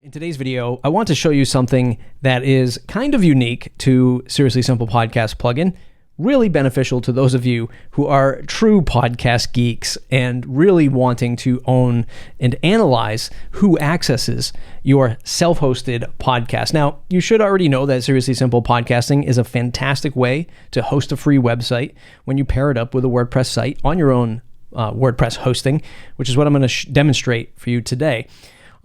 In today's video, I want to show you something that is kind of unique to Seriously Simple Podcast plugin, really beneficial to those of you who are true podcast geeks and really wanting to own and analyze who accesses your self-hosted podcast. Now, you should already know that Seriously Simple Podcasting is a fantastic way to host a free website when you pair it up with a WordPress site on your own WordPress hosting, which is what I'm going to demonstrate for you today.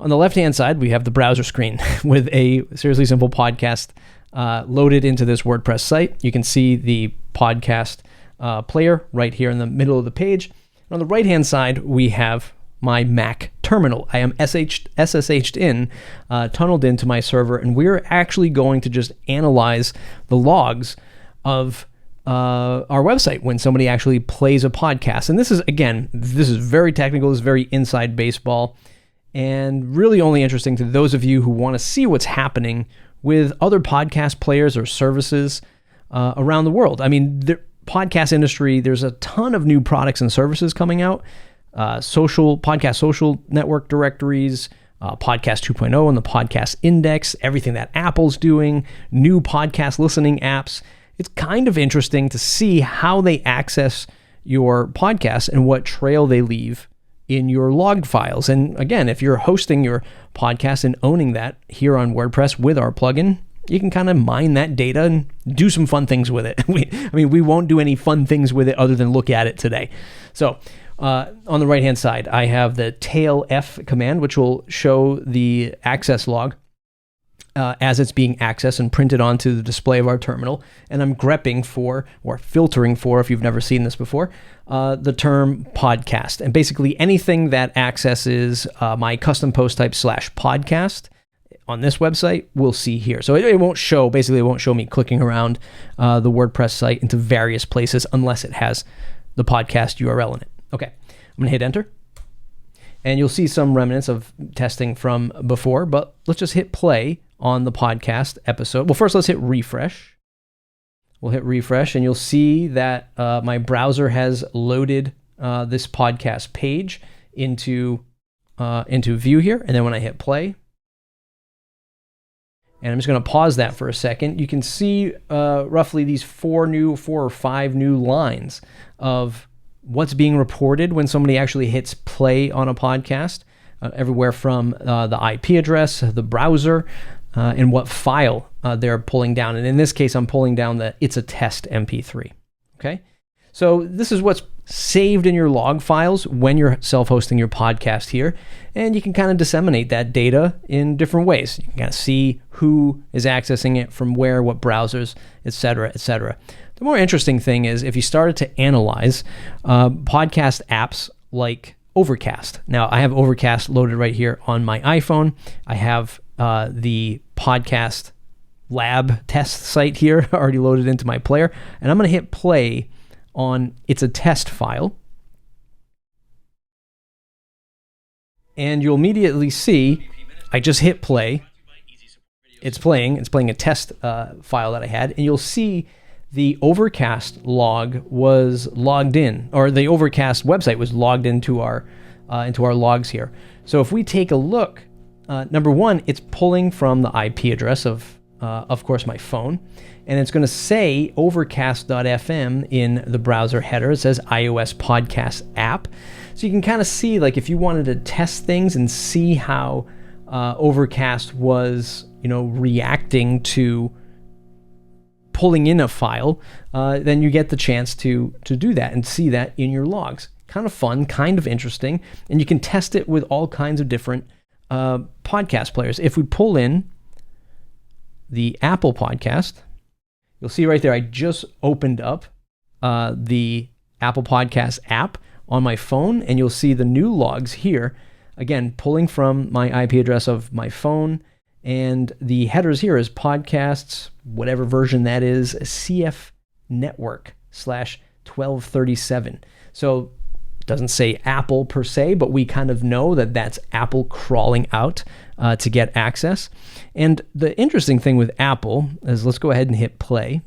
On the left-hand side, we have the browser screen with a Seriously Simple Podcast loaded into this WordPress site. You can see the podcast player right here in the middle of the page. And on the right-hand side, we have my Mac terminal. I am SSH'd in, tunneled into my server, and we're actually going to just analyze the logs of our website when somebody actually plays a podcast. And this is very technical. This is very inside baseball, and really only interesting to those of you who want to see what's happening with other podcast players or services around the world. I mean, the podcast industry, there's a ton of new products and services coming out. Podcast social network directories, Podcast 2.0 and the Podcast Index, everything that Apple's doing, new podcast listening apps. It's kind of interesting to see how they access your podcast and what trail they leave in your log files. And again, if you're hosting your podcast and owning that here on WordPress with our plugin, you can kind of mine that data and do some fun things with it. We won't do any fun things with it other than look at it today. So on the right-hand side, I have the tailf command, which will show the access log as it's being accessed and printed onto the display of our terminal. And I'm grepping for, or filtering for, if you've never seen this before, the term podcast. And basically anything that accesses my custom post type /podcast on this website, we'll see here. So it won't show me clicking around the WordPress site into various places unless it has the podcast URL in it. Okay, I'm gonna hit enter. And you'll see some remnants of testing from before, but let's just hit play on the podcast episode. Well, first let's hit refresh. We'll hit refresh and you'll see that my browser has loaded this podcast page into view here. And then when I hit play, and I'm just going to pause that for a second, you can see roughly these four or five new lines of what's being reported when somebody actually hits play on a podcast, everywhere from the IP address, the browser, and what file they're pulling down. And in this case, I'm pulling down the It's a Test MP3. Okay, so this is what's saved in your log files when you're self-hosting your podcast here, and you can kind of disseminate that data in different ways. You can kind of see who is accessing it from where, what browsers, etc., etc. The more interesting thing is if you started to analyze podcast apps like Overcast. Now, I have Overcast loaded right here on my iPhone. I have the podcast lab test site here already loaded into my player, and I'm going to hit play on It's a Test file. And you'll immediately see I just hit play. It's playing a test file that I had, and you'll see the Overcast log was logged in, or the Overcast website was logged into our logs here. So if we take a look, number one, it's pulling from the IP address of course, my phone, and it's going to say overcast.fm in the browser header. It says iOS podcast app. So you can kind of see, like, if you wanted to test things and see how Overcast was, reacting to pulling in a file, then you get the chance to do that and see that in your logs. Kind of fun, kind of interesting, and you can test it with all kinds of different podcast players. If we pull in the Apple podcast, you'll see right there, I just opened up the Apple Podcast app on my phone, and you'll see the new logs here, again, pulling from my IP address of my phone, and the headers here is podcasts, whatever version that is, CF Network /1237. So it doesn't say Apple per se, but we kind of know that that's Apple crawling out to get access. And the interesting thing with Apple is, let's go ahead and hit play.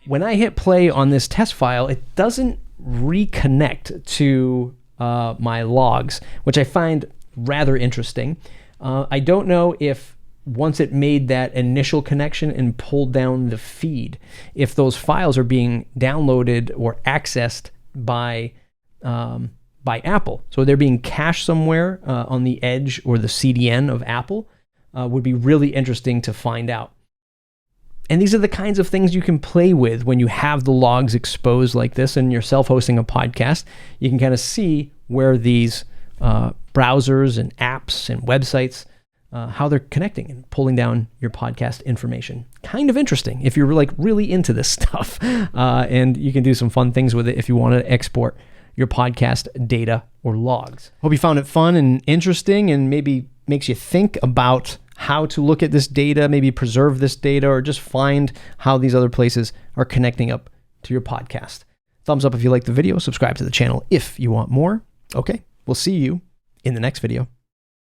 When I hit play on this test file, it doesn't reconnect to my logs, which I find rather interesting. I don't know if once it made that initial connection and pulled down the feed, if those files are being downloaded or accessed by Apple. So they're being cached somewhere on the edge or the CDN of Apple. Would be really interesting to find out. And these are the kinds of things you can play with when you have the logs exposed like this and you're self-hosting a podcast. You can kind of see where these browsers and apps and websites, how they're connecting and pulling down your podcast information. Kind of interesting if you're like really into this stuff. And you can do some fun things with it if you want to export your podcast data or logs. Hope you found it fun and interesting and maybe makes you think about how to look at this data, maybe preserve this data, or just find how these other places are connecting up to your podcast. Thumbs up if you like the video, subscribe to the channel if you want more. Okay, we'll see you in the next video.